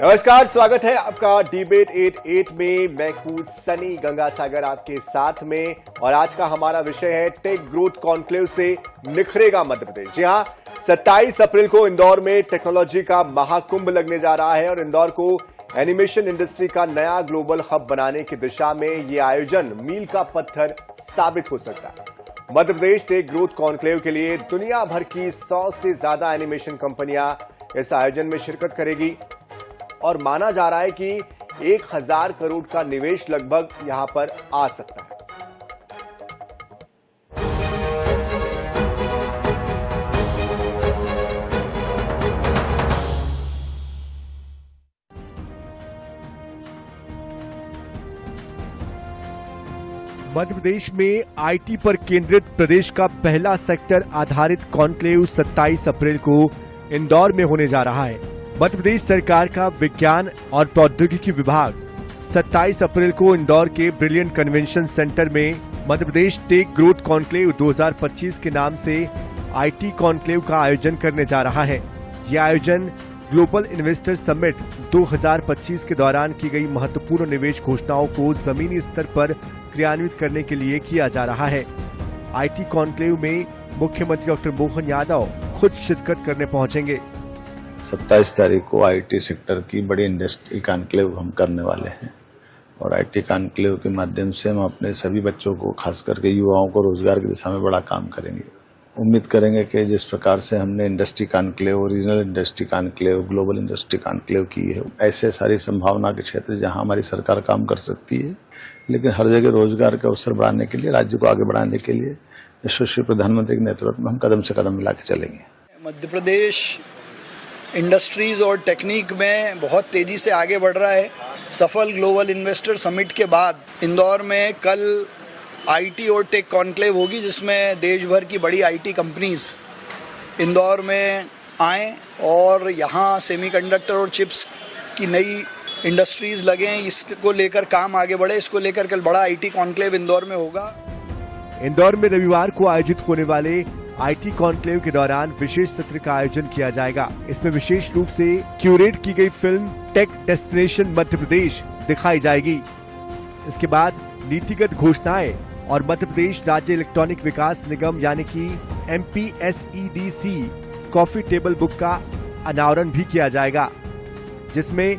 नमस्कार, स्वागत है आपका डिबेट 88 में। मैं हूं सनी गंगासागर आपके साथ में और आज का हमारा विषय है टेक ग्रोथ कॉन्क्लेव से निखरेगा मध्य प्रदेश। जी हां, 27 अप्रैल को इंदौर में टेक्नोलॉजी का महाकुंभ लगने जा रहा है और इंदौर को एनिमेशन इंडस्ट्री का नया ग्लोबल हब बनाने की दिशा में यह आयोजन मील का पत्थर साबित हो सकता है। Madhya Pradesh take growth conclave के लिए दुनिया भर की 100 से ज्यादा एनिमेशन कंपनियां इस आयोजन में शिरकत करेगी और माना जा रहा है कि 1000 करोड़ का निवेश लगभग यहां पर आ सकता है। मध्य प्रदेश में आईटी पर केंद्रित प्रदेश का पहला सेक्टर आधारित कॉन्क्लेव 27 अप्रैल को इंदौर में होने जा रहा है। मध्य प्रदेश सरकार का विज्ञान और प्रौद्योगिकी विभाग 27 अप्रैल को इंदौर के ब्रिलियंट कन्वेंशन सेंटर में Madhya Pradesh take growth conclave 2025 के नाम से आईटी कॉन्क्लेव का आयोजन करने जा रहा है। यह आयोजन ग्लोबल इन्वेस्टर समिट 2025 के दौरान की गई महत्वपूर्ण निवेश घोषणाओं को जमीनी स्तर पर क्रियान्वित करने के लिए किया जा रहा है। आईटी कॉन्क्लेव में मुख्यमंत्री डॉक्टर मोहन यादव खुद शिरकत करने पहुंचेंगे। 27 तारीख को आईटी सेक्टर की बड़ी इंडस्ट्री कॉन्क्लेव हम करने वाले हैं और आईटी कॉन्क्लेव के माध्यम से हम अपने सभी बच्चों को, खास करके युवाओं को, रोजगार की दिशा में बड़ा काम करेंगे। उम्मीद करेंगे कि जिस प्रकार से हमने industry conclave, regional industry conclave, global industry conclave की है, ऐसे सारी संभावना के क्षेत्र जहां हमारी सरकार काम कर सकती है, लेकिन हर जगह रोजगार के अवसर बढ़ाने के लिए, राज्य को आगे बढ़ाने के लिए यशस्वी प्रधानमंत्री के नेतृत्व में हम कदम से कदम मिला के चलेंगे। मध्य प्रदेश इंडस्ट्रीज और टेक्निक में बहुत तेजी से आगे बढ़ रहा है। सफल ग्लोबल इन्वेस्टर समिट के बाद इंदौर में कल आईटी और टेक कॉन्क्लेव होगी, जिसमें देश भर की बड़ी आईटी कंपनीज इंदौर में आएँ और यहाँ सेमीकंडक्टर और चिप्स की नई इंडस्ट्रीज लगें। इसको लेकर काम आगे बढ़े, इसको लेकर कल बड़ा आईटी कॉन्क्लेव इंदौर में होगा। इंदौर में रविवार को आयोजित होने वाले आईटी कॉन्क्लेव के दौरान विशेष सत्र का आयोजन किया जाएगा। इसमें विशेष रूप से क्यूरेट की गई film take destination Madhya Pradesh दिखाई जाएगी। इसके बाद नीतिगत घोषणाएं और मध्य प्रदेश राज्य इलेक्ट्रॉनिक विकास निगम यानी कि MPSEDC कॉफी टेबल बुक का अनावरण भी किया जाएगा, जिसमें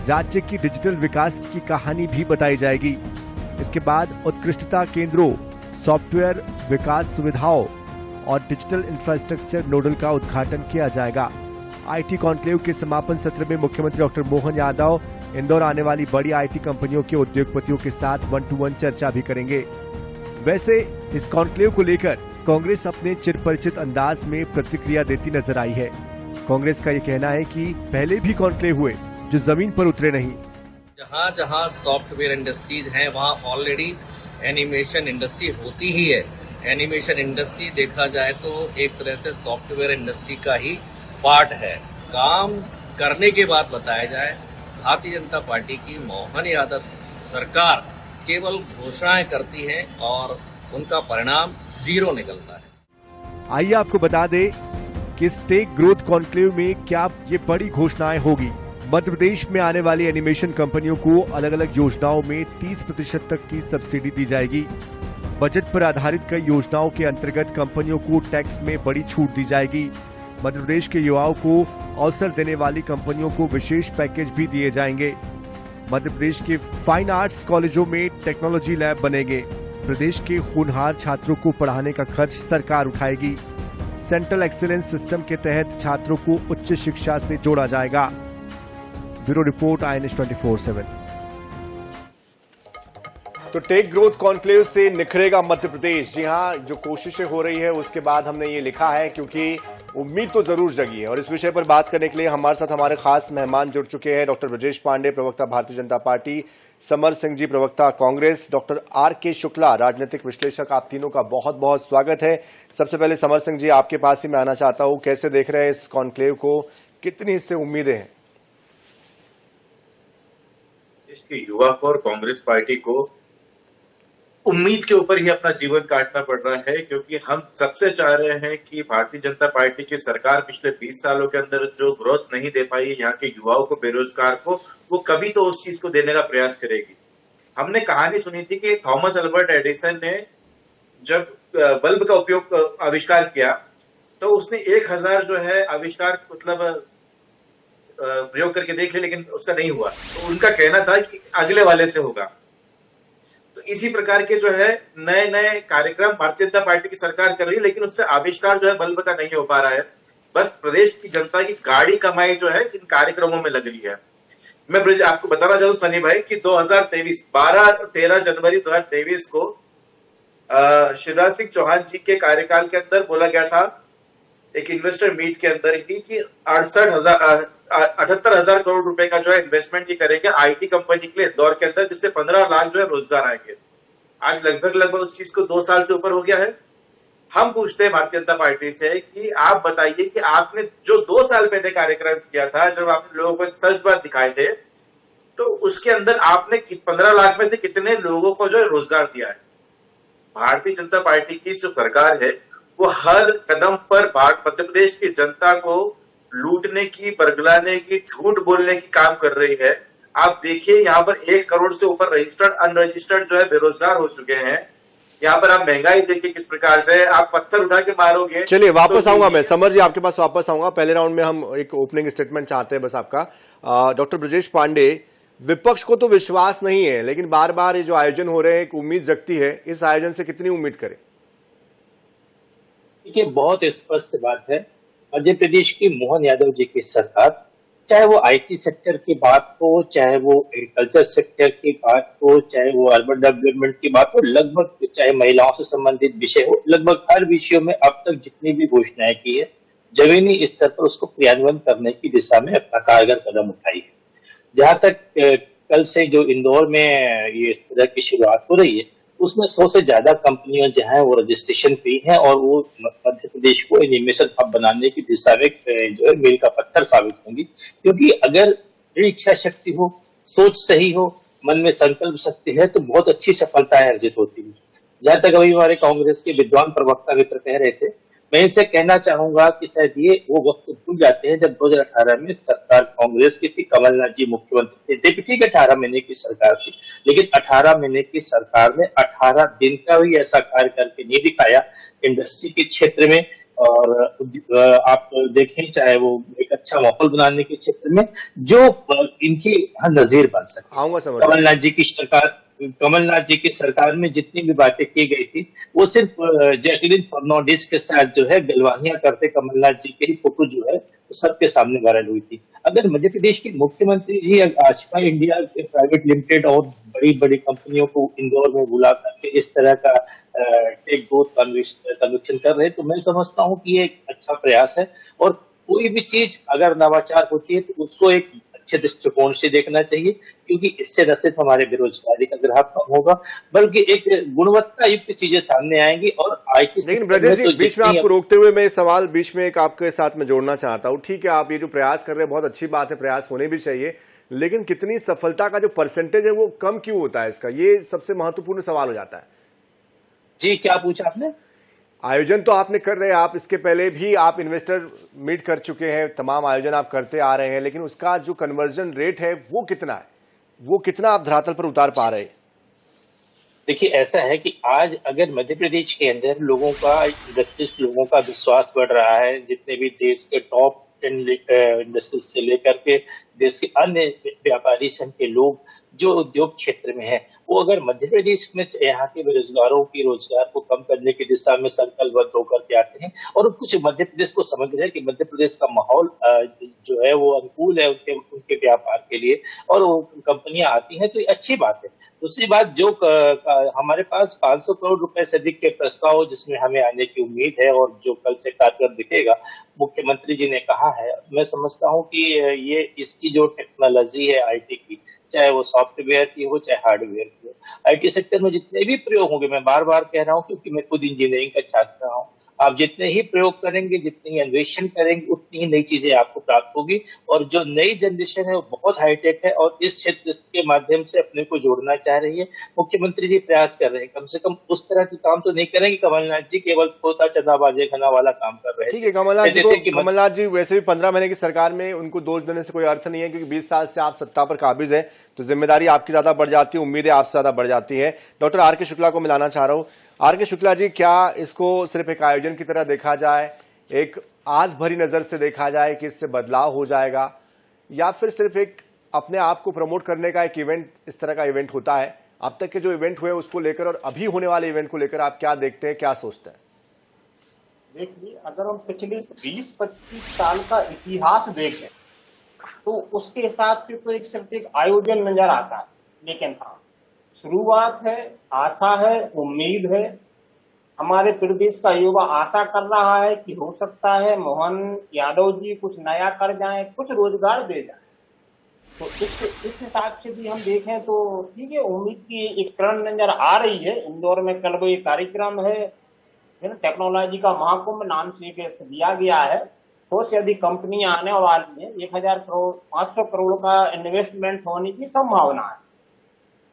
राज्य की डिजिटल विकास की कहानी भी बताई जाएगी। इसके बाद उत्कृष्टता केंद्रों, सॉफ्टवेयर विकास सुविधाओं और डिजिटल इंफ्रास्ट्रक्चर नोडल का उद्घाटन किया जाएगा। आईटी कॉन्क्लेव के समापन सत्र में मुख्यमंत्री डॉक्टर मोहन यादव इंदौर आने वाली बड़ी आईटी कंपनियों के उद्योगपतियों के साथ 1-to-1 चर्चा भी करेंगे। वैसे इस कॉन्क्लेव को लेकर कांग्रेस अपने चिरपरिचित अंदाज में प्रतिक्रिया देती नजर आई है। कांग्रेस का ये कहना है कि पहले भी कॉन्क्लेव हुए जो जमीन पर उतरे नहीं। जहाँ जहाँ सॉफ्टवेयर इंडस्ट्रीज हैं वहाँ ऑलरेडी एनिमेशन इंडस्ट्री होती ही है। एनिमेशन इंडस्ट्री देखा जाए तो एक तरह से सॉफ्टवेयर इंडस्ट्री का ही पार्ट है। काम करने के बाद बताया जाए, भारतीय जनता पार्टी की मोहन यादव सरकार केवल घोषणाएं करती है और उनका परिणाम जीरो निकलता है। आइए आपको बता दें कि इस टेक ग्रोथ कॉन्क्लेव में क्या ये बड़ी घोषणाएं होगी। मध्य प्रदेश में आने वाली एनिमेशन कंपनियों को अलग अलग योजनाओं में 30% तक की सब्सिडी दी जाएगी। बजट पर आधारित कई योजनाओं के अंतर्गत कंपनियों को टैक्स में बड़ी छूट दी जाएगी। मध्य प्रदेश के युवाओं को अवसर देने वाली कंपनियों को विशेष पैकेज भी दिए जाएंगे। मध्य प्रदेश के फाइन आर्ट्स कॉलेजों में टेक्नोलॉजी लैब बनेंगे। प्रदेश के होनहार छात्रों को पढ़ाने का खर्च सरकार उठाएगी। सेंट्रल एक्सीलेंस सिस्टम के तहत छात्रों को उच्च शिक्षा से जोड़ा जाएगा। Bureau report, INS 24/7। तो टेक ग्रोथ कॉन्क्लेव से निखरेगा मध्य प्रदेश। जी हां, जो कोशिशें हो रही है उसके बाद हमने ये लिखा है, क्योंकि उम्मीद तो जरूर जगी है। और इस विषय पर बात करने के लिए हमारे साथ हमारे खास मेहमान जुड़ चुके हैं। डॉक्टर ब्रजेश पांडे, प्रवक्ता भारतीय जनता पार्टी, समर सिंह जी, प्रवक्ता कांग्रेस, डॉक्टर RK शुक्ला, राजनीतिक विश्लेषक। आप तीनों का बहुत बहुत स्वागत है। सबसे पहले समर सिंह जी, आपके पास ही मैं आना चाहता हूं। कैसे देख रहे हैं इस कॉन्क्लेव को, कितनी इससे उम्मीदें हैं? देश के युवा को और कांग्रेस पार्टी को उम्मीद के ऊपर ही अपना जीवन काटना पड़ रहा है, क्योंकि हम सबसे चाह रहे हैं कि भारतीय जनता पार्टी की सरकार पिछले 20 सालों के अंदर जो ग्रोथ नहीं दे पाई यहाँ के युवाओं को, बेरोजगार को, वो कभी तो उस चीज को देने का प्रयास करेगी। हमने कहानी सुनी थी कि थॉमस अल्बर्ट एडिसन ने जब बल्ब का उपयोग आविष्कार किया तो उसने 1000 जो है आविष्कार मतलब प्रयोग करके देख लिया, लेकिन उसका नहीं हुआ। तो उनका कहना था कि अगले वाले से होगा। तो इसी प्रकार के जो है नए नए कार्यक्रम भारतीय जनता पार्टी की सरकार कर रही है, लेकिन उससे आविष्कार जो है बल्ब का नहीं हो पा रहा है। बस प्रदेश की जनता की गाड़ी कमाई जो है इन कार्यक्रमों में लग रही है। मैं आपको बताना चाहूँ सनी भाई कि 2023 12-13 जनवरी 2023 को शिवराज सिंह चौहान जी के कार्यकाल के अंदर बोला गया था एक इन्वेस्टर मीट के अंदर ही कि 78,000 करोड़ रुपए का जो है इन्वेस्टमेंट ही करेंगे आईटी कंपनी के लिए इंदौर के अंदर, जिससे 15 लाख जो है रोजगार आएंगे। आज लगभग उस चीज को 2 साल से ऊपर हो गया है। हम पूछते हैं भारतीय जनता पार्टी से कि आप बताइए कि आपने जो 2 साल पहले कार्यक्रम किया था, जब आपने लोगों को सच बात दिखाए थे, तो उसके अंदर आपने 15 लाख में से कितने लोगों को जो है रोजगार दिया है। भारतीय जनता पार्टी की जो सरकार है वो हर कदम पर मध्य प्रदेश की जनता को लूटने की, बरगलाने की, झूठ बोलने की काम कर रही है। आप देखिए यहाँ पर 1 करोड़ से ऊपर रजिस्टर्ड अनरजिस्टर्ड जो है बेरोजगार हो चुके हैं। यहाँ पर आप महंगाई देखिए किस प्रकार से, आप पत्थर उठा के मारोगे। चलिए वापस आऊंगा मैं, समर जी आपके पास वापस आऊंगा। पहले राउंड में हम एक ओपनिंग स्टेटमेंट चाहते हैं बस आपका। डॉक्टर ब्रजेश पांडे, विपक्ष को तो विश्वास नहीं है, लेकिन बार बार ये जो आयोजन हो रहे हैं एक उम्मीद जगती है, इस आयोजन से कितनी उम्मीद करें? देखिए, बहुत स्पष्ट बात है, मध्य प्रदेश की मोहन यादव जी की सरकार, चाहे वो आईटी सेक्टर की बात हो, चाहे वो एग्रीकल्चर सेक्टर की बात हो, चाहे वो अर्बन डेवलपमेंट की बात हो, लगभग चाहे महिलाओं से संबंधित विषय हो, लगभग हर विषयों में अब तक जितनी भी घोषणाएं की है, जमीनी स्तर पर उसको क्रियान्वयन करने की दिशा में अपना कारगर कदम उठाई है। जहां तक कल से जो इंदौर में ये इस तरह की शुरुआत हो रही है, उसमें 100 से ज्यादा कंपनियां जो है वो रजिस्ट्रेशन हुई हैं और वो मध्य प्रदेश को एनिमेशन हब बनाने की दिशा में जो है मील का पत्थर साबित होंगी। क्योंकि अगर दृढ़ इच्छा शक्ति हो, सोच सही हो, मन में संकल्प शक्ति है, तो बहुत अच्छी सफलताएं अर्जित होती हैं। जहां तक अभी हमारे कांग्रेस के विद्वान प्रवक्ता मित्र कह रहे थे, मैं इनसे कहना चाहूंगा कि शायद ये वो वक्त भूल जाते हैं जब 2018 में सरकार कांग्रेस की थी, कमलनाथ जी मुख्यमंत्री थे। देखिए ठीक है, 18 महीने की सरकार थी, लेकिन 18 महीने की सरकार ने 18 दिन का भी ऐसा कार्य करके नहीं दिखाया इंडस्ट्री के क्षेत्र में। और आप देखें, चाहे वो एक अच्छा माहौल बनाने के क्षेत्र में, जो इनकी नजीर बन सके। कमलनाथ जी की सरकार में जितनी भी बातें की गई थी, वो सिर्फ जैकलिन फर्नांडिस के साथ जो है गलवानियां करते कमलनाथ जी की फोटो जो है वो सबके सामने वायरल हुई थी। अगर मध्य प्रदेश के मुख्यमंत्री जी आशिका इंडिया के प्राइवेट लिमिटेड और बड़ी बड़ी कंपनियों को इंदौर में बुला करके इस तरह का टेक ग्रोथ सर्वेक्षण कर रहे हैं, तो मैं समझता हूँ कि ये एक अच्छा प्रयास है। और कोई भी चीज अगर नवाचार होती है तो उसको एक अच्छे दृष्टिकोण से देखना चाहिए, क्योंकि इससे न सिर्फ हमारे बेरोजगारी का ग्राफ कम होगा, बल्कि एक गुणवत्ता युक्त चीजें सामने आएंगी। और आईटी लेकिन ब्रजेश जी, बीच में आपको रोकते हुए मैं सवाल बीच में एक आपके साथ में जोड़ना चाहता हूँ। ठीक है, आप ये जो प्रयास कर रहे हैं बहुत अच्छी बात है, प्रयास होने भी चाहिए, लेकिन कितनी सफलता का जो परसेंटेज है वो कम क्यों होता है, इसका ये सबसे महत्वपूर्ण सवाल हो जाता है। जी, क्या पूछा आपने? आयोजन तो आपने कर रहे हैं, आप इसके पहले भी आप इन्वेस्टर मीट कर चुके हैं, तमाम आयोजन आप करते आ रहे हैं, लेकिन उसका जो कन्वर्जन रेट है वो कितना है, वो कितना आप धरातल पर उतार पा रहे हैं? देखिए, ऐसा है कि आज अगर मध्य प्रदेश के अंदर लोगों का, इंडस्ट्रीज लोगों का विश्वास बढ़ रहा है, जितने भी देश के टॉप 10 इंडस्ट्रीज से लेकर के देश के अन्य व्यापारी संघ के लोग जो उद्योग क्षेत्र में है, वो अगर मध्य प्रदेश में यहाँ के बेरोजगारों की रोजगार को कम करने की दिशा में संकल्पबद्ध होकर के आते हैं और कुछ मध्य प्रदेश को समझ रहे हैं कि मध्य प्रदेश का माहौल जो है वो अनुकूल है उनके व्यापार के लिए, और वो कंपनियां आती हैं, तो ये अच्छी बात है। दूसरी बात, जो हमारे पास 500 करोड़ रुपए से अधिक के प्रस्ताव जिसमें हमें आने की उम्मीद है और जो कल से कारगर दिखेगा, मुख्यमंत्री जी ने कहा है, मैं समझता हूँ कि ये इसकी जो टेक्नोलॉजी है आईटी की, चाहे वो सॉफ्टवेयर की हो चाहे हार्डवेयर की हो, आईटी सेक्टर में जितने भी प्रयोग होंगे, मैं बार बार कह रहा हूँ क्योंकि मैं खुद इंजीनियरिंग का छात्र रहा हूँ, आप जितने ही प्रयोग करेंगे, जितने ही अन्वेषण करेंगे, उतनी ही नई चीजें आपको प्राप्त होगी। और जो नई जनरेशन है वो बहुत हाईटेक है और इस क्षेत्र के माध्यम से अपने को जोड़ना चाह रही है। मुख्यमंत्री जी प्रयास कर रहे हैं, कम से कम उस तरह की काम तो नहीं करेंगे कमलनाथ जी, केवल खोता चना बाजे खाना वाला काम कर रहे हैं। ठीक है, कमलनाथ जी वैसे भी 15 महीने की सरकार में उनको दोष देने से कोई अर्थ नहीं है, क्योंकि 20 साल से आप सत्ता पर काबिज है, तो जिम्मेदारी आपकी ज्यादा बढ़ जाती है, उम्मीदें आपसे ज्यादा बढ़ जाती है। डॉक्टर आर के शुक्ला को मिलाना चाह रहा हूं। आर के शुक्ला जी, क्या इसको सिर्फ एक आयोजन की तरह देखा जाए, एक आस भरी नजर से देखा जाए कि इससे बदलाव हो जाएगा, या फिर सिर्फ एक अपने आप को प्रमोट करने का एक इवेंट, इस तरह का इवेंट होता है? अब तक के जो इवेंट हुए उसको लेकर और अभी होने वाले इवेंट को लेकर आप क्या देखते हैं, क्या सोचते हैं? देखिए, अगर हम पिछले 20-25 साल का इतिहास देखें तो उसके हिसाब से तो एक सिर्फ एक आयोजन नजर आता है, लेकिन हाँ, शुरुआत है, आशा है, उम्मीद है। हमारे प्रदेश का युवा आशा कर रहा है कि हो सकता है मोहन यादव जी कुछ नया कर जाएं, कुछ रोजगार दे जाएं। तो इस हिसाब से भी हम देखें तो ठीक है, उम्मीद की एक किरण नजर आ रही है। इंदौर में कल वो एक कार्यक्रम है, टेक्नोलॉजी का महाकुंभ नाम से दिया गया है। 100 से अधिक कंपनियां आने वाली हैं, 1000 करोड़ 500 करोड़ का इन्वेस्टमेंट होने की संभावना है।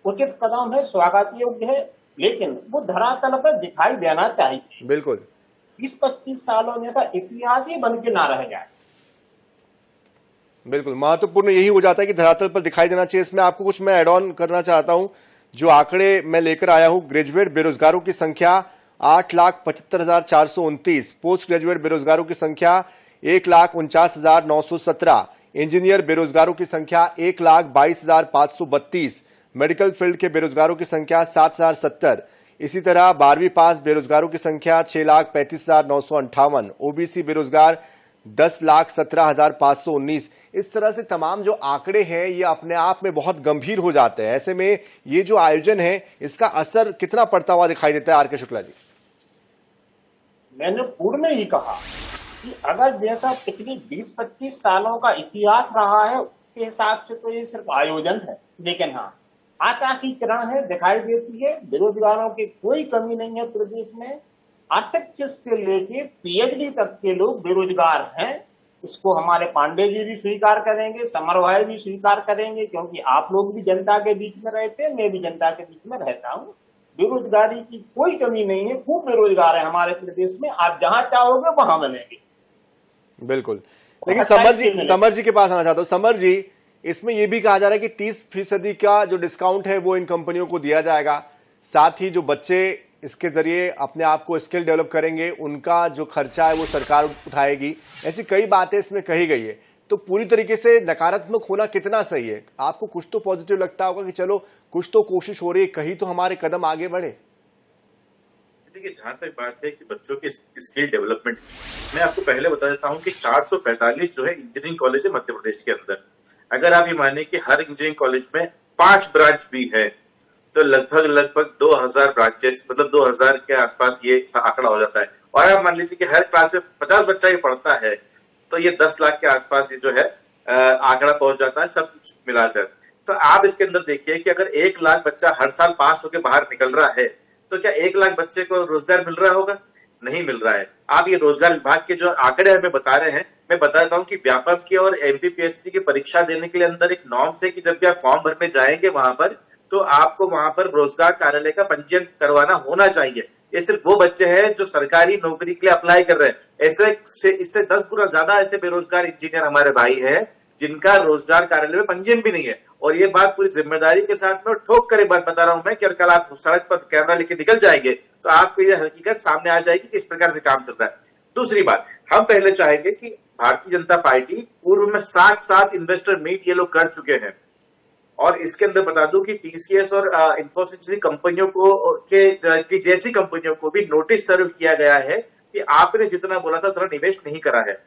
उचित कदम है, स्वागत योग्य है, लेकिन वो धरातल पर दिखाई देना चाहिए। बिल्कुल, 20-25 सालों में ऐसा इतिहास ही बन के ना रह जाए। बिल्कुल महत्वपूर्ण यही हो जाता है कि धरातल पर दिखाई देना चाहिए। इसमें आपको कुछ मैं एड ऑन करना चाहता हूं। जो आंकड़े मैं लेकर आया हूं, ग्रेजुएट बेरोजगारों की संख्या 8,75,429, पोस्ट ग्रेजुएट बेरोजगारों की संख्या 1,49,917, इंजीनियर बेरोजगारों की संख्या 1,22,532, मेडिकल फील्ड के बेरोजगारों की संख्या 7,070, इसी तरह 12वीं पास बेरोजगारों की संख्या 6,35,958, ओबीसी बेरोजगार 10,17,519। इस तरह से तमाम जो आंकड़े हैं ये अपने आप में बहुत गंभीर हो जाते हैं। ऐसे में ये जो आयोजन है इसका असर कितना पड़ता हुआ दिखाई देता है आर के शुक्ला जी? मैंने पूर्व में ही कहा कि अगर जैसा पिछले 20-25 सालों का इतिहास रहा है उसके हिसाब से तो ये सिर्फ आयोजन है, लेकिन हाँ, आशा की किरण है, दिखाई देती है। बेरोजगारों की कोई कमी नहीं है प्रदेश में। अशिक्षित से लेके पीएचडी तक के लोग बेरोजगार हैं। इसको हमारे पांडे जी भी स्वीकार करेंगे, समर भाई भी स्वीकार करेंगे, क्योंकि आप लोग भी जनता के बीच में रहते हैं, मैं भी जनता के बीच में रहता हूँ। बेरोजगारी की कोई कमी नहीं है, खूब बेरोजगार है हमारे प्रदेश में। आप जहां चाहोगे वहां बनेंगे। बिल्कुल। लेकिन समर जी के पास आना चाहता हूँ। समर जी, इसमें यह भी कहा जा रहा है कि 30% का जो डिस्काउंट है वो इन कंपनियों को दिया जाएगा। साथ ही जो बच्चे इसके जरिए अपने आप को स्किल डेवलप करेंगे उनका जो खर्चा है वो सरकार उठाएगी। ऐसी कई बातें इसमें कही गई है। तो पूरी तरीके से नकारात्मक होना कितना सही है? आपको कुछ तो पॉजिटिव लगता होगा कि चलो कुछ तो कोशिश हो रही है, कहीं तो हमारे कदम आगे बढ़े। देखिए, जहां तक बात है कि बच्चों की स्किल डेवलपमेंट, मैं आपको पहले बता देता हूं कि 445 जो है इंजीनियरिंग कॉलेज है मध्य प्रदेश के अंदर। अगर आप ये माने कि हर इंजीनियरिंग कॉलेज में 5 ब्रांच भी है तो लगभग 2000 ब्रांचेस, मतलब 2000 के आसपास ये आंकड़ा हो जाता है। और आप मान लीजिए कि हर क्लास में 50 बच्चा ही पढ़ता है तो ये 10 लाख के आसपास ये जो है आंकड़ा पहुंच जाता है सब कुछ मिलाकर। तो आप इसके अंदर देखिए कि अगर 1 लाख बच्चा हर साल पास होकर बाहर निकल रहा है तो क्या 1 लाख बच्चे को रोजगार मिल रहा होगा? नहीं मिल रहा है। आप ये रोजगार विभाग के जो आंकड़े हमें बता रहे हैं, मैं बता रहा हूँ कि व्यापक की और एमपीपीएससी की परीक्षा देने के लिए अंदर एक नॉर्म्स है कि जब भी आप फॉर्म भरने जाएंगे वहां पर तो आपको वहां पर रोजगार कार्यालय का पंजीयन करवाना होना चाहिए। ये सिर्फ वो बच्चे हैं जो सरकारी नौकरी के लिए अप्लाई कर रहे हैं। इससे 10 गुना ज्यादा ऐसे बेरोजगार इंजीनियर हमारे भाई हैं जिनका रोजगार कार्यालय में पंजीयन भी नहीं है। और ये बात पूरी जिम्मेदारी के साथ में ठोक कर बात बता रहा हूं मैं कि अगर कल आप सड़क पर कैमरा लेके निकल जाएंगे तो आपको ये हकीकत सामने आ जाएगी किस प्रकार से काम चल रहा है। दूसरी बात, हम पहले चाहेंगे कि भारतीय जनता पार्टी पूर्व में 7 इन्वेस्टर मीट ये लोग कर चुके हैं। और इसके अंदर बता दूं कि टीसीएस और इंफोसिस जैसी कंपनियों को जैसी कंपनियों को भी नोटिस सर्व किया गया है कि आपने जितना बोला था उतना निवेश नहीं करा है।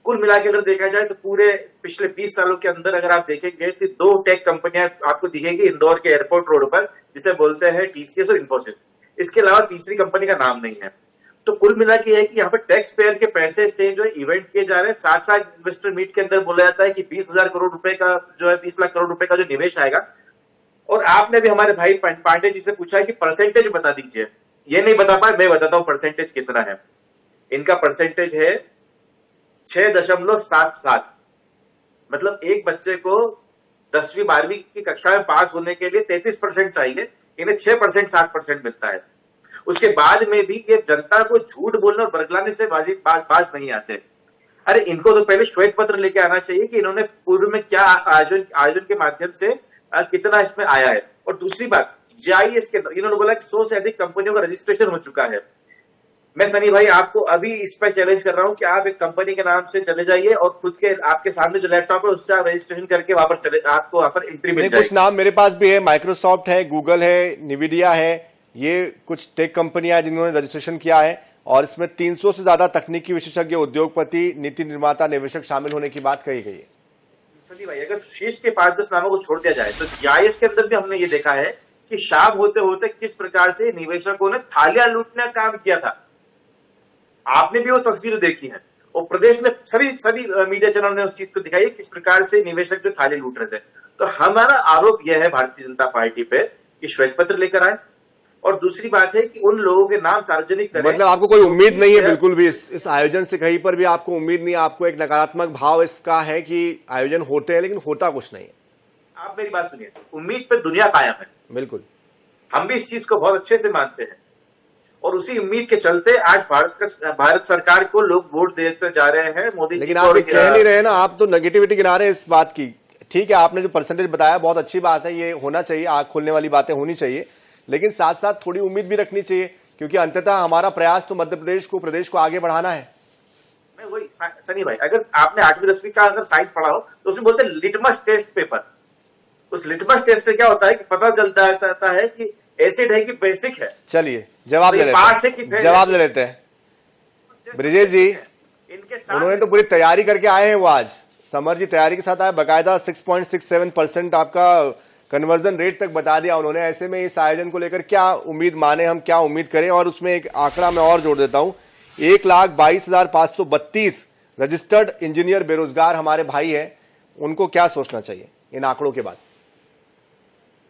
कुल मिला के अगर देखा जाए तो पूरे पिछले 20 सालों के अंदर अगर आप देखेंगे तो 2 टेक कंपनियां आपको दिखेगी इंदौर के एयरपोर्ट रोड पर, जिसे बोलते हैं टीसीएस और इंफोसिस। इसके अलावा तीसरी कंपनी का नाम नहीं है। तो कुल मिला के है कि यहाँ पर टैक्स पेयर के पैसे से जो इवेंट किए जा रहे हैं, 7 इन्वेस्टर मीट के अंदर बोला जाता है कि 20,000 करोड़ रुपए का जो है 20 लाख करोड़ रुपए का जो निवेश आएगा। और आपने भी हमारे भाई पांडे जी से पूछा है कि परसेंटेज बता दीजिए। ये नहीं बता पाए, मैं बताता हूँ परसेंटेज कितना है। इनका परसेंटेज है 6.77। मतलब एक बच्चे को 10वीं 12वीं की कक्षा में पास होने के लिए 33% चाहिए, इन्हें 6% 7% मिलता है। उसके बाद में भी ये जनता को झूठ बोलने और बरगलाने से बाज नहीं आते। अरे इनको तो पहले श्वेत पत्र लेके आना चाहिए कि इन्होंने पूर्व में क्या आयोजन के माध्यम से कितना इसमें आया है। और दूसरी बात, जीआईएस के इन्होंने बोला कि 100 से अधिक कंपनियों का रजिस्ट्रेशन हो चुका है। मैं सनी भाई आपको अभी इस पर चैलेंज कर रहा हूं कि आप एक कंपनी के नाम से चले जाइए और खुद के आपके सामने जो लैपटॉप है उससे आप रजिस्ट्रेशन करके वहां पर चले, आपको वहां पर एंट्री मिल जाएगी। कुछ नाम मेरे पास भी है, माइक्रोसॉफ्ट है, गूगल है, निविडिया है, ये कुछ टेक कंपनियां जिन्होंने रजिस्ट्रेशन किया है और इसमें 300 से ज्यादा तकनीकी विशेषज्ञ, उद्योगपति, नीति निर्माता, निवेशक शामिल होने की बात कही गई है। सनी भाई अगर शीर्ष के 5-10 नामों को छोड़ दिया जाए तो जीआईएस के अंदर भी हमने ये देखा है कि शाम होते होते किस प्रकार से निवेशकों ने थालियां लूटने का काम किया था। आपने भी वो तस्वीर देखी है और प्रदेश में सभी मीडिया चैनल ने उस चीज को दिखाई किस प्रकार से निवेशक जो थाली लूट रहे थे। तो हमारा आरोप यह है भारतीय जनता पार्टी पे कि श्वेत पत्र लेकर आए और दूसरी बात है कि उन लोगों के नाम सार्वजनिक करें। मतलब आपको कोई उम्मीद नहीं है बिल्कुल भी इस आयोजन से, कहीं पर भी आपको उम्मीद नहीं, आपको एक नकारात्मक भाव इसका है कि आयोजन होते हैं लेकिन होता कुछ नहीं है। आप मेरी बात सुनिए, उम्मीद पे दुनिया कायम है, बिल्कुल हम भी इस चीज को बहुत अच्छे से मानते हैं और उसी उम्मीद के चलते आज भारत सरकार को लोग वोट देते जा रहे हैं मोदी। लेकिन आप कह नहीं रहे ना, आप तो नेगेटिविटी गिना रहे हैं इस बात की। ठीक है, आपने जो परसेंटेज बताया बहुत अच्छी बात है, ये होना चाहिए, आंख खोलने वाली बातें होनी चाहिए, लेकिन साथ साथ थोड़ी उम्मीद भी रखनी चाहिए क्योंकि अंततः हमारा प्रयास तो मध्य प्रदेश को आगे बढ़ाना है। मैं वही सनी भाई, अगर आपने 8वीं 10वीं का अगर साइंस पढ़ा हो तो उसमें बोलते हैं लिटमस टेस्ट पेपर। उस लिटमस टेस्ट से क्या होता है कि पता चलता है कि एसिड है कि बेसिक है। चलिए जवाब ले लेते हैं ब्रिजेश जी। उन्होंने तो पूरी तैयारी करके आए हैं, वो आज समर जी तैयारी के साथ आए, बाकायदा 6.67% आपका कन्वर्जन रेट तक बता दिया उन्होंने। ऐसे में इस आयोजन को लेकर क्या उम्मीद माने, हम क्या उम्मीद करें? और उसमें एक आंकड़ा मैं और जोड़ देता हूं, 1,22,532 रजिस्टर्ड इंजीनियर बेरोजगार हमारे भाई हैं, उनको क्या सोचना चाहिए इन आंकड़ों के बाद?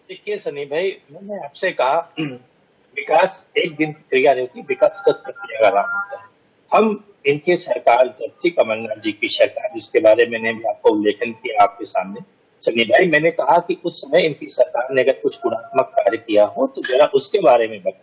देखिए सनी भाई, मैंने आपसे कहा विकास एक दिन की क्रिया नहीं होती, विकास का प्रक्रिया का नाम होता है। हम इनकी सरकार जब थी कमलनाथ जी की सरकार, जिसके बारे में मैंने भी आपको उल्लेखन किया आपके सामने सनी भाई, मैंने कहा कि उस समय इनकी सरकार ने अगर कुछ गुणात्मक कार्य किया हो तो जरा उसके बारे में बताएं।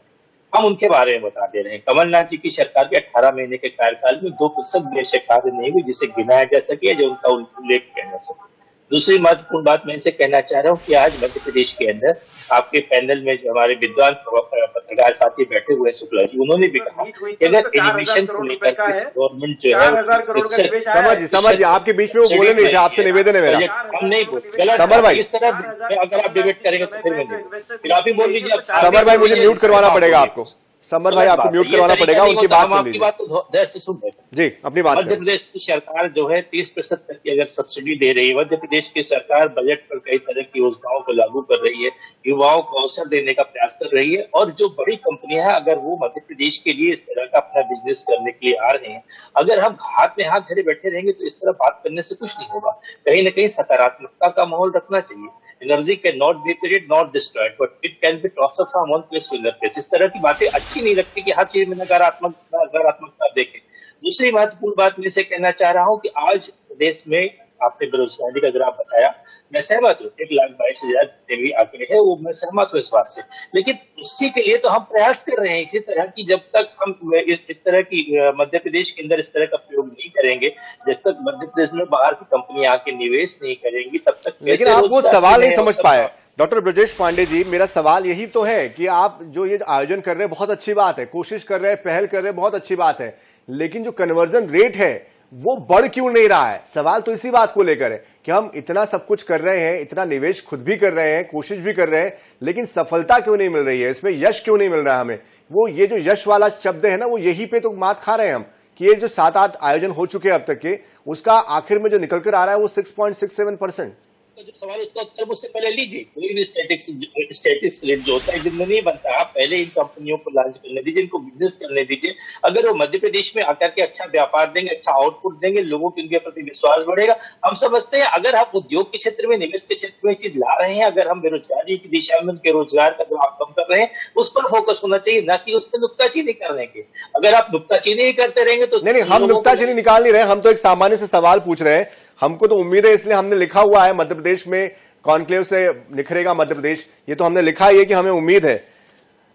हम उनके बारे में बता दे रहे हैं। कमलनाथ जी की सरकार के 18 महीने के कार्यकाल में 2% भी ऐसे कार्य नहीं हुए जिसे गिनाया जा सके, जो उनका उल्लेख किया जा सके। दूसरी महत्वपूर्ण बात मैं इसे कहना चाह रहा हूँ कि आज मध्य प्रदेश के अंदर आपके पैनल में जो हमारे विद्वान पत्रकार साथी बैठे हुए शुक्ला जी, उन्होंने भी कहा कि अगर एनिमेशन को लेकर गवर्नमेंट जो है समझ आपके बीच में वो बोले नहीं थे, आपसे निवेदन है मेरा, हम नहीं बोल समर भाई, इस तरह अगर आप डिबेट करेंगे तो फिर आप ही बोल लीजिए। समर भाई मुझे म्यूट करवाना पड़ेगा आपको, समर भाई आपको म्यूट करवाना पड़ेगा, उनकी बात सुन लीजिए। बात तो धैर्य से सुन रहे जी, अपनी बात। मध्य प्रदेश की सरकार जो है 30% तक की अगर सब्सिडी दे रही है, मध्य प्रदेश की सरकार बजट पर कई तरह की योजनाओं को लागू कर रही है, युवाओं को अवसर देने का प्रयास कर रही है, और जो बड़ी कंपनियां हैं अगर वो मध्य प्रदेश के लिए इस तरह का अपना बिजनेस करने के लिए आ रहे हैं, अगर हम हाथ में हाथ धरे बैठे रहेंगे तो इस तरह बात करने से कुछ नहीं होगा। कहीं ना कहीं सकारात्मकता का माहौल रखना चाहिए। Energy can not be created, not destroyed, but it can be transferred from one place to another place. इस तरह की बातें अच्छी नहीं लगती कि हर चीज में नकारात्मकता देखें। दूसरी महत्वपूर्ण बात मैं इसे कहना चाह रहा हूं कि आज देश में आपने बेरोजगारी का ग्राफ बताया, मैं सहमत हूँ, 1,22,000 जितने भी आंकड़े हैं वो मैं सहमत हूँ इस बात से, लेकिन उसी के लिए तो हम प्रयास कर रहे हैं इसी तरह की। जब तक हम इस तरह की मध्य प्रदेश के अंदर इस तरह का प्रयोग नहीं करेंगे, जब तक मध्य प्रदेश में बाहर की कंपनियां आके निवेश नहीं करेंगी, तब तक। लेकिन आप वो सवाल नहीं समझ पाए डॉक्टर ब्रजेश पांडे जी, मेरा सवाल यही तो है कि आप जो ये आयोजन कर रहे हैं बहुत अच्छी बात है, कोशिश कर रहे हैं, पहल कर रहे हैं, बहुत अच्छी बात है, लेकिन जो कन्वर्जन रेट है वो बढ़ क्यों नहीं रहा है? सवाल तो इसी बात को लेकर है कि हम इतना सब कुछ कर रहे हैं, इतना निवेश खुद भी कर रहे हैं, कोशिश भी कर रहे हैं, लेकिन सफलता क्यों नहीं मिल रही है, इसमें यश क्यों नहीं मिल रहा है हमें? वो ये जो यश वाला शब्द है ना, वो यही पे तो मात खा रहे हैं हम कि ये जो 7-8 आयोजन हो चुके हैं अब तक के, उसका आखिर में जो निकल कर आ रहा है वो 6.67%। आपका जो सवाल है उसका उत्तर मुझसे पहले लीजिए। कोई भी स्टैटिक्स रेट जो होता है दिन में नहीं बनता, आप पहले इन कंपनियों को लॉन्च करने दीजिए, इनको बिजनेस करने दीजिए। अगर वो मध्य प्रदेश में आकर के अच्छा व्यापार देंगे, अच्छा आउटपुट देंगे, लोगों के उनके प्रति विश्वास बढ़ेगा। हम समझते हैं अगर आप उद्योग के क्षेत्र में, निवेश के क्षेत्र में चीज ला रहे हैं, अगर हम बेरोजगारी की दिशा में उनके रोजगार का जो आप कम कर रहे हैं उस पर फोकस होना चाहिए, ना कि उस पर नुक्ताचीनी करने के। अगर आप नुक्ताचीनी ही करते रहेंगे तो नहीं, हम नुक्ताचीनी निकाल नहीं रहे, हम तो एक सामान्य से सवाल पूछ रहे हैं। हमको तो उम्मीद है, इसलिए हमने लिखा हुआ है मध्य प्रदेश में कॉन्क्लेव से निखरेगा मध्य प्रदेश, ये तो हमने लिखा ही है कि हमें उम्मीद है।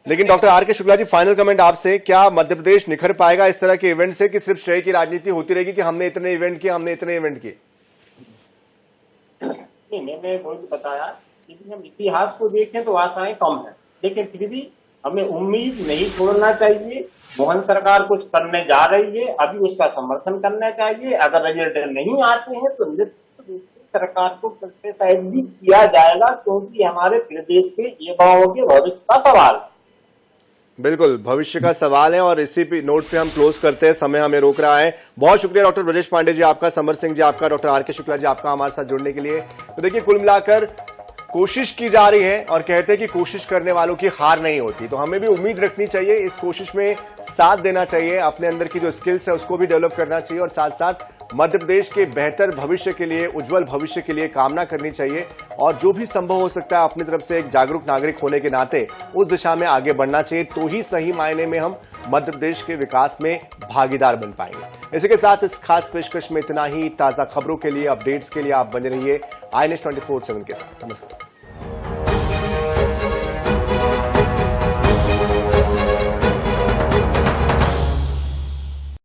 लेकिन डॉक्टर आर के शुक्ला जी, फाइनल कमेंट आपसे, क्या मध्य प्रदेश निखर पाएगा इस तरह के इवेंट से, कि सिर्फ श्रेय की राजनीति होती रहेगी कि हमने इतने इवेंट किए, हमने इतने इवेंट किए? नहीं, मैंने वही बताया कि हम इतिहास को देखें तो आशाएं कम है, लेकिन फिर भी हमें उम्मीद नहीं छोड़ना चाहिए। मोहन सरकार कुछ करने जा रही है, अभी उसका समर्थन करना चाहिए। अगर रिजल्ट नहीं आते हैं तो निश्चित रूप से सरकार को क्रिटिसाइज भी किया जाएगा, क्योंकि हमारे प्रदेश के युवाओं के भविष्य का सवाल है। बिल्कुल, भविष्य का सवाल है, और इसी नोट पे हम क्लोज करते हैं, समय हमें रोक रहा है। बहुत शुक्रिया डॉक्टर ब्रजेश पांडे जी आपका, समर सिंह जी आपका, डॉक्टर आर के शुक्ला जी आपका हमारे साथ जुड़ने के लिए। तो देखिए, कुल मिलाकर कोशिश की जा रही है, और कहते हैं कि कोशिश करने वालों की हार नहीं होती, तो हमें भी उम्मीद रखनी चाहिए, इस कोशिश में साथ देना चाहिए, अपने अंदर की जो स्किल्स है उसको भी डेवलप करना चाहिए, और साथ साथ मध्य प्रदेश के बेहतर भविष्य के लिए, उज्जवल भविष्य के लिए कामना करनी चाहिए, और जो भी संभव हो सकता है अपनी तरफ से एक जागरूक नागरिक होने के नाते उस दिशा में आगे बढ़ना चाहिए, तो ही सही मायने में हम मध्य प्रदेश के विकास में भागीदार बन पाएंगे। इसी के साथ इस खास पेशकश में इतना ही। ताजा खबरों के लिए, अपडेट्स के लिए आप बने रहिए INS 24/7 के साथ। नमस्कार।